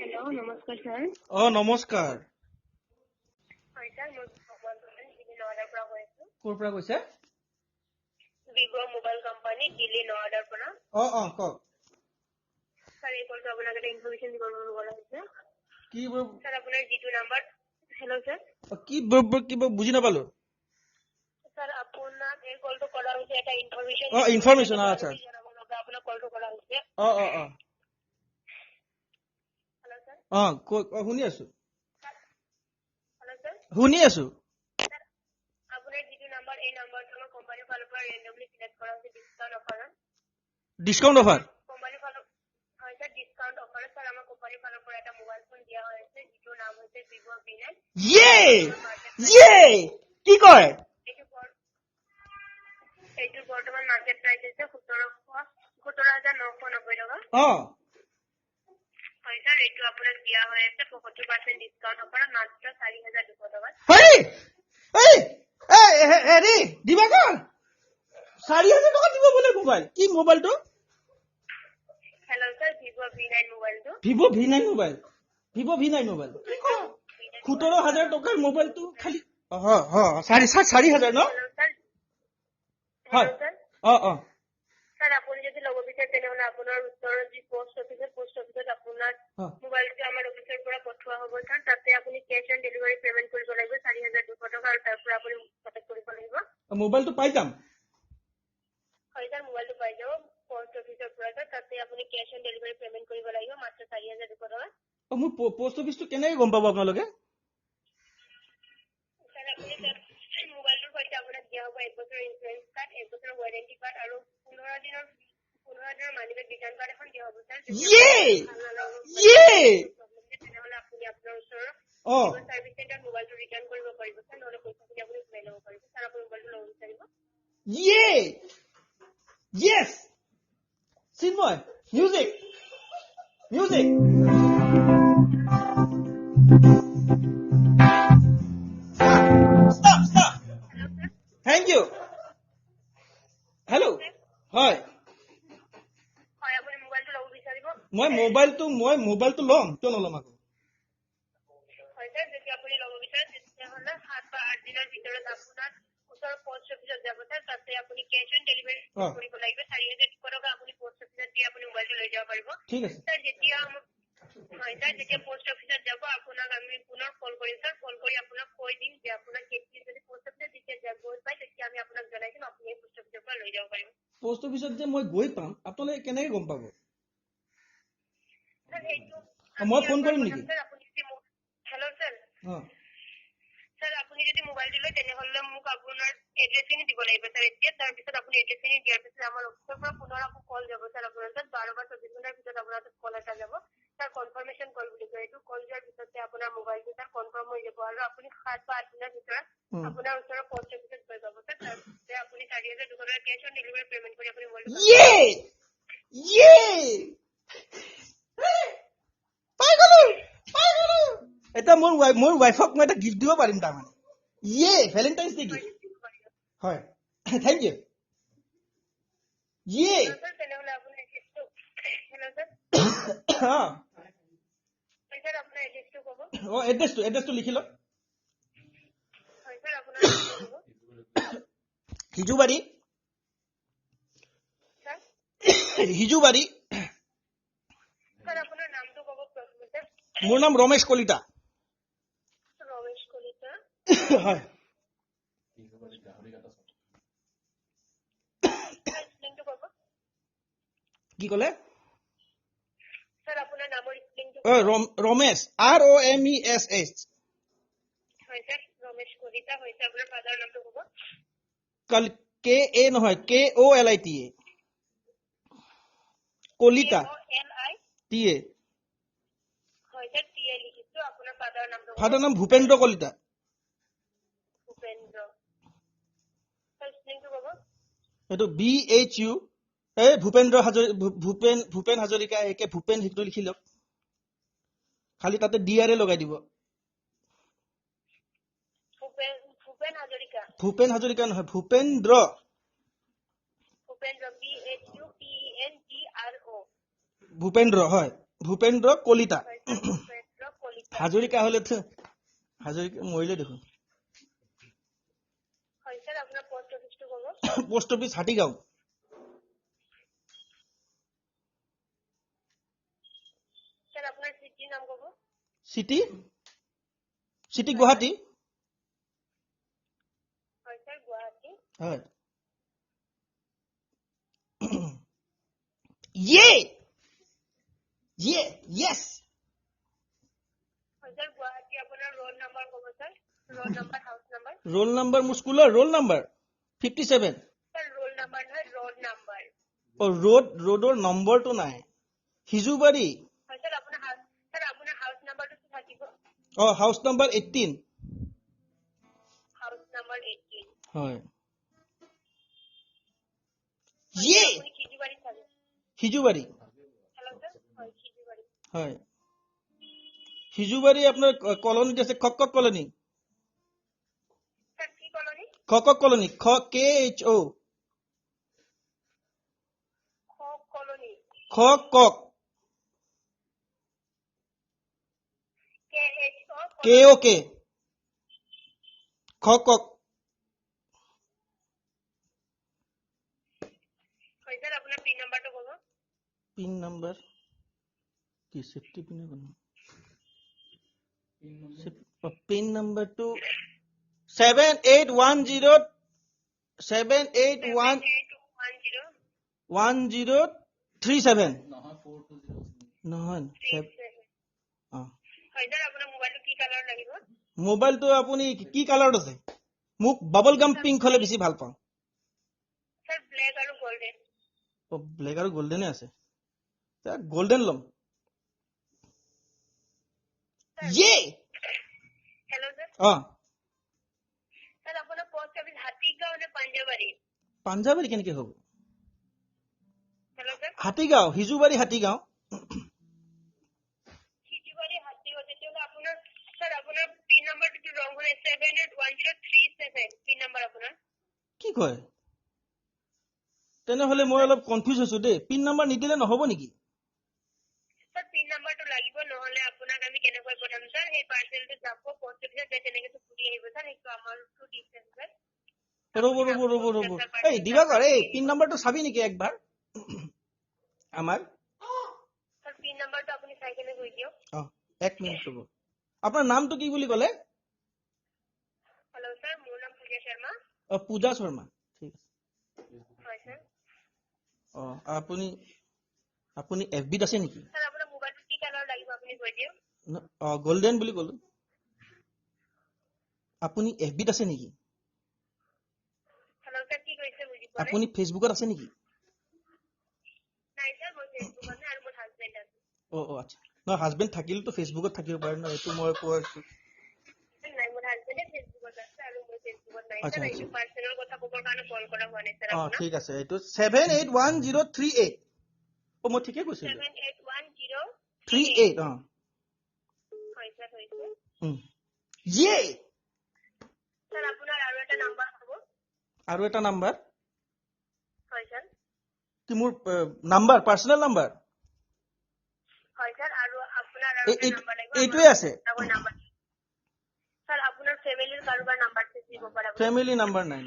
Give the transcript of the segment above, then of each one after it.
Hello नमस्कार sir নমস্কাৰ হয় सर মই ভগৱান দিল্লী নয়দাৰ পৰা কৈ আছো ক'ৰ পৰা কৈছে ভিভো মোবাইল কোম্পানী দিল্লী নয়দাৰ পৰা কওক सर এই কলটো আপোনাক এটা ইনফৰমেশ্যন দিব লগা হৈছে কি सर আপোনাৰ যিটো নাম্বাৰ হেল্ল' सर কি বুজি নাপালো सर আপোনাক এই কলটো কৰা হৈছে এটা ইনফৰমেশ্যন ইনফৰমেশ্যন আচ্ছা আপোনাক কলটো কৰা হৈছে হেল্ল' सर শুনি আছো হেল্ল' सर শুনি আছো আপোনাৰ যিটো নাম্বাৰ এই নাম্বাৰটো আমাৰ কোম্পানীৰ ফালৰ পৰা ৰেন্ডমলি সিলেক্ট কৰা হৈছে ডিসকাউন্ট অফাৰত ডিসকাউন্ট অফাৰ কোম্পানীৰ ফালৰ হয় सर ডিসকাউন্ট অফাৰত सर আমাৰ কোম্পানীৰ ফালৰ পৰা এটা মোবাইল ফোন দিয়া হৈছে যিটোৰ নাম হৈছে ভিভো V9 কি কয় এইটোৰ বৰ্তমান মাৰ্কেট প্ৰাইচ হৈছে 17,990 টকা হয় सर এইটো আপোনাক দিয়া হৈ আছে 75% ডিসকাউন্ট অফাৰত মাত্ৰ 4,200 টকা হেৰি দিবাকৰ 4,000 টকা দিব বোলে মোবাইল কি মোবাইলটো हेलो सर ভিভো V9 মোবাইলটো ভিভো V9 মোবাইল 17,000 টকাৰ মোবাইলটো খালি 4,000 ন हेलो सर হয় सर আপুনি যদি ল'ব বিচাৰে তেনেহলে আপোনাৰ ওচৰৰ যি পোষ্ট অফিচত আপোনাৰ মোবাইলটো আমাৰ অফিচৰ পৰা পঠোৱা হ'ব সৰ তাতে আপুনি কেশ অন ডেলিভাৰী পেমেন্ট কৰিব লাগিব 4,200 টকা আৰু তাৰ পৰা আপুনি কণ্টেক্ট কৰিব লাগিব মোবাইলটো পাই যাম হয় सर মোবাইলটো পাই যাব পোষ্ট অফিচৰ পৰা তাতে আপুনি কেশ অন ডেলিভাৰী পেমেন্ট কৰিব লাগিব মাত্ৰ 4,200 টকা মোৰ পোষ্ট অফিচটো কেনেকৈ গম পাব আপোনালোকে सर আপুনি মোবাইলটোৰ সৈতে আপোনাক দিয়া হ'ব 1 বছৰৰ ইনচুৰেঞ্চ কাৰ্ড 1 বছৰৰ ৱাৰেণ্টি কাৰ্ড আৰু 15 দিনৰ মানি বেক ৰিটাৰ্ণ কাৰ্ড এখন দিয়া হ'ব सर তেনেহলে আপুনি আপোনাৰ ওচৰৰ সাৰ্ভিস চেণ্টাৰ মোবাইলটো ৰিটাৰ্ণ কৰিব পাৰিব सर নহলে পইচাখিনি আপুনি ঘূৰাই ল'ব পাৰিব सर আপুনি মোবাইলটো ল'ব বিচাৰিব Yes! Sinmoy, music! Stop! Thank you. Hello. Hi. হয় আপুনি মোবাইলটো ল'ব বিচাৰিব মই মোবাইলটো ল'ম কিয় নল'ম আকৌ হয় सर যদি আপুনি ল'ব বিচাৰে তেতিয়াহলে 7 বা 8 দিনৰ ভিতৰত আপোনাৰ ওচৰৰ পোষ্ট অফিচত যাব सर তাতে আপুনি কেশ অন ডেলিভাৰী কৰিব লাগিব 4,200 টকা আপুনি পোষ্ট অফিচত দি আপুনি মোবাইলটো লৈ যাব পাৰিব ঠিক আছে सर যেতিয়া পোষ্ট অফিচত যাব আপোনাক আমি পুনৰ কল কৰিম सर কল কৰি আপোনাক কৈ দিম যে আপোনাক কেতিয়া যদি পোষ্ট অফিচত যেতিয়া গৈ পায় তেতিয়া আমি আপোনাক জনাই দিম আপুনি পোষ্ট অফিচৰ পৰা লৈ যাব পাৰিব পোষ্ট অফিচত যে মই গৈ পাম আপোনালোকে কেনেকৈ গম পাব सर এইটো মই ফোন কৰিম নেকি सर আপুনি হেল্ল' सर सर আপুনি যদি মোবাইলটো লয় তেনেহলে মোক আপোনাৰ এড্ৰেছখিনি দিব লাগিব सर এতিয়া তাৰ পিছত আপুনি এড্ৰেছখিনি দিয়াৰ পিছত আমাৰ অফিচৰ পৰা পুনৰ আকৌ কল যাব सर আপোনাৰ তাত 12 বা 24 ঘণ্টাৰ পিছত আপোনাৰ তাত কল এটা যাব सर কনফাৰ্মেশ্যন কল বুলি কয় এইটো কল যোৱাৰ পিছতে আপোনাৰ মোবাইলটো सर কনফাৰ্ম হৈ যাব আৰু আপুনি 7 বা 8 দিনৰ ভিতৰত আপোনাৰ ওচৰৰ পোষ্ট অফিচত গৈ পাব सर তাৰপিছতে আপুনি 4,200 টকা কেশ অন ডেলিভাৰী পেমেন্ট কৰি আপুনি মোবাইলটো পাই গলো এটা মোৰ ৱাইফক মই এটা গিফ্ট দিব পাৰিম তাৰমানে ভেলেণ্টাইন্স ডে গিফ্ট হয় থেংক ইউ सर তেনেহলে আপুনি হেল্ল' सर सर আপোনাৰ এড্ৰেছটো ক'ব এড্ৰেছটো লিখি লওক হয় सर আপোনাৰ হিজুবাৰী सर আপোনাৰ নামটো ক'ব প্ৰথমতে মোৰ নাম ৰমেশ কলিতা ৰমেশ কলিতা হয় স্পেলিংটো ক'ব কি ক'লে सर আপোনাৰ নামৰ স্পেলিংটো ৰমেশ ROMESH হয় सर ৰমেশ কলিতা হৈছে আপোনাৰ ফাদাৰ নামটো ক'ব KA নহয় KOLITA কলিতা TA হয় सर টিএ লিখিছো আপোনাৰ ফাদাৰ নামটো ফাদাৰ নাম ভূপেন্দ্ৰ কলিতা ভূপেন্দ্ৰ सर স্পেলিংটো ক'ব এইটো BHU ভূপেন হাজৰিকা একে ভূপেন সেইটো লিখি লওক খালি তাতে DR লগাই দিব ভূপেন হাজৰিকা নহয় ভূপেন্দ্ৰ BHUPENDRO ভূপেন্দ্ৰ হয় ভূপেন্দ্ৰ কলিতা মহেন্দ্ৰ কলিতা হাজৰিকা হলেতো হাজৰিকা মৰিলে দেখোন হয় স্যার আপনার পোস্ট অফিসটো ক'ব পোষ্ট অফিচ হাতীগাঁও স্যার আপনার সিটির নাম ক'ব চিটি চিটি গুৱাহাটী হয় স্যাৰ গুৱাহাটী হয় ইয়ে ইয়ে ইয়েস হয় স্যাৰ গুৱাহাটী আপোনাৰ ৰোল নাম্বাৰ ক'ব sir roll number house number roll number মোৰ স্কুলৰ roll number 57 sir roll number নহয় ৰোড নাম্বাৰ ও ৰোডৰ নম্বৰটো নাই হিজুবাৰী হয় স্যাৰ আপোনাৰ হাউস নাম্বাৰটো কি থাকিব ও হাউস নাম্বাৰ 18 হাউস নাম্বাৰ 18 হয় ইয়ে আপুনি খিজিবাৰী থাকে হিজুবাৰী হেল্ল' স্যাৰ হয় খিজিবাৰী হয় হিজুবাৰী আপোনাৰ কলনীত আছে কক কলনী স্যার কি কলনী কক কলনী KHO খ কলনী কক KHO KOK কক হয় স্যার আপোনাৰ পিন নাম্বাৰটো ক'ব পিন নাম্বাৰ কি সেফটি পিনে কোন পিন নাম্বাৰটো 7810 1037 নহয় হয় স্যাৰ আপোনাৰ মোবাইলটো কি কালাৰ লাগিব মোবাইলটো আপুনি কি কালাৰত আছে মোক বাবল গাম পিংক হলে বেছি ভাল পাওঁ স্যাৰ ব্ল্যাক আৰু গোল্ডেন ব্লেক আৰু গোল্ডেনে আছে গোল্ডেন লম ইয়ে হেল্ল' স্যাৰ স্যাৰ আপোনাৰ পোস্ট অফিস হাতীগাঁও নে পাঞ্জাবাৰী পাঞ্জাবাৰী কেনেকে হ'ব হেল্ল' স্যাৰ হাতীগাঁও হিজুবাৰী হাতীগাঁও খিজিবাৰী হাতীগাঁও তেতিয়াহ'লে আপোনাৰ স্যাৰ আপোনাৰ পিন নাম্বাৰটো ৰং হৈ 781037 পিন নাম্বাৰ আপোনাৰ কি কয় তেনেহলে মই অলপ কনফিউজ হৈছো দেই পিন নাম্বাৰ নিদিলে নহব নেকি স্যাৰ পিন নাম্বাৰটো লাগিব নহলে আপোনাক আমি কেনেকৈ পঠাম স্যাৰ সেই পাৰ্চেলটো যাব পোষ্ট অফিসত তেনেকৈ ঘূৰি আহিব স্যাৰ সেইটো আমাৰটো ডিফাৰেন্স স্যাৰ ৰ'ব এই দিবাকৰ এই পিন নাম্বাৰটো চাবি নেকি একবাৰ আমাৰ স্যাৰ পিন নাম্বাৰটো আপুনি চাই কেনে কৈ দিয়ক এক মিনিট ৰ'ব আপোনাৰ নামটো কি বুলি ক'লে হেল্ল' স্যাৰ মোৰ নাম পূজা শৰ্মা পূজা শৰ্মা ঠিক আছে হয় স্যাৰ আপুনি আপুনি FB ত আছে নেকি স্যাৰ আপোনাৰ মোবাইলটো কি কালাৰ লাগিব আপুনি কৈ দিয়ক গোল্ডেন বুলি ক'লো আপুনি FB ত আছে নেকি হেল্ল' স্যার কি কৈছে বুজি পোৱা নাই আপুনি ফেচবুকত আছে নেকি নাই স্যাৰ মই ফেচবুকত নাই আৰু মোৰ হাজবেণ্ড আছে আচ্ছা ন হাজবেণ্ড থাকিলেতো ফেচবুকত থাকিব পাৰে ন এইটো মই কৈ আছো নাই মোৰ হাজবেণ্ডে ফেচবুকত আছে আৰু মই ফেচবুকত নাই আচ্ছা, স্যাৰ আচ্ছা। এইটো পাৰ্চনেল কথা ক'বৰ কাৰণে কল কৰা হোৱা নাই স্যাৰ ঠিক আছে এইটো 781038 মই ঠিকে কৈছিলো 7810 38 হয় স্যার হৈছে ইয়ে স্যার আপোনাৰ আৰু এটা নাম্বাৰ হ'ব আৰু এটা নাম্বাৰ হয় স্যাৰ কি মোৰ নাম্বাৰ পাৰ্সোনাল নাম্বাৰ হয় স্যাৰ আৰু আপোনাৰ আৰু এটা নাম্বাৰ লাগিব এইটোৱে আছে ডাবল নাম্বাৰ স্যাৰ আপোনাৰ ফ্যামিলিৰ কাৰোবাৰ নাম্বাৰ দিব পাৰে ফ্যামিলি নাম্বাৰ নাই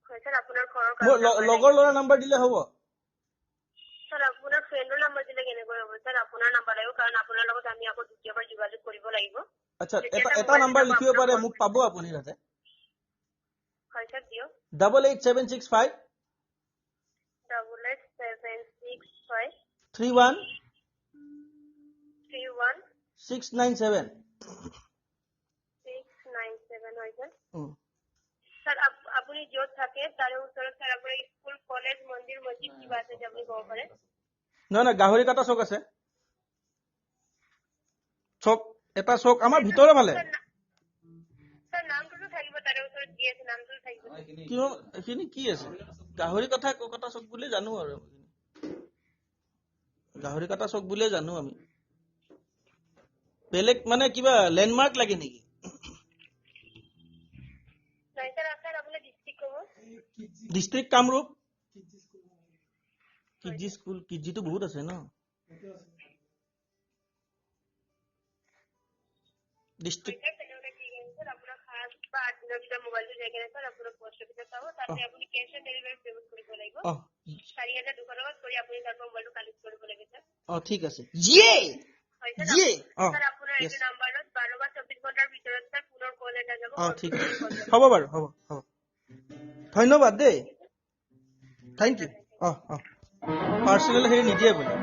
হয় স্যাৰ আপোনাৰ ঘৰৰ মোৰ কাৰোবাৰ লগৰ ল'ৰা নাম্বাৰ দিলে হ'ব স্যাৰ আপোনাৰ ফ্ৰেণ্ডৰ নাম্বাৰ দিলে কেনেকৈ হ'ব স্যাৰ আপোনাৰ নাম্বাৰ লাগিব কাৰণ আপোনাৰ লগত আমি আকৌ দ্বিতীয়বাৰ যোগাযোগ কৰিব লাগিব আচ্ছা এটা নাম্বাৰ লিখিব পাৰে মোক পাব আপুনি তাতে হয় স্যার দিয়ক 88765 8876 31 31 697 697 হয় স্যার স্যার আপুনি য'ত থাকে তাৰে ওচৰত স্যাৰ আপোনাৰ স্কুল কলেজ মন্দিৰ মছজিদ কিবা আছে যে আপুনি ক'ব পাৰে নহয় গাহৰি কাটা চক আছে চক এটা চক আমাৰ ভিতৰৰ ফালে স্যাৰ নামটোতো থাকিব তাৰে ওচৰত কি আছে নামটোতো থাকিব কিয় এখিনি কি আছে গাহৰি কাটা চক বুলি জানো আৰু গাহৰি কাটা চক বুলিয়ে জানো আমি বেলেগ মানে কিবা লেণ্ডমাৰ্ক লাগে নেকি নাই স্যাৰ আপোনাৰ ডিস্ট্ৰিক্ট ক'ব ডিস্ট্ৰিক্ট কামৰূপ কিজি স্কুল কিজিটো বহুত আছে ন ডিষ্ট্ৰিক্ট তেনেহ'লে ঠিক আছে স্যাৰ আপোনাক 7 বা 8 দিনৰ ভিতৰত মোবাইলটো যাই কেনে স্যাৰ আপোনাক পোষ্ট অফিচত পাব তাতে আপুনি কেছ অন ডেলিভাৰী পেমেণ্ট কৰিব লাগিব 4,200 টকা কৰি আপুনি তাৰ পৰা মোবাইলটো কালেক্ট কৰিব লাগিব স্যাৰ ঠিক আছে ইয়ে হয় স্যাৰ ইয়ে স্যাৰ আপোনাৰ এইটো নাম্বাৰত 12 বা 24 ঘণ্টাৰ ভিতৰত স্যাৰ পুনৰ কল এটা যাব ঠিক হ'ব বাৰু হ'ব ধন্যবাদ দেই থেংক ইউ পাৰ্চনেল হেৰি নিদিয়ে বোলে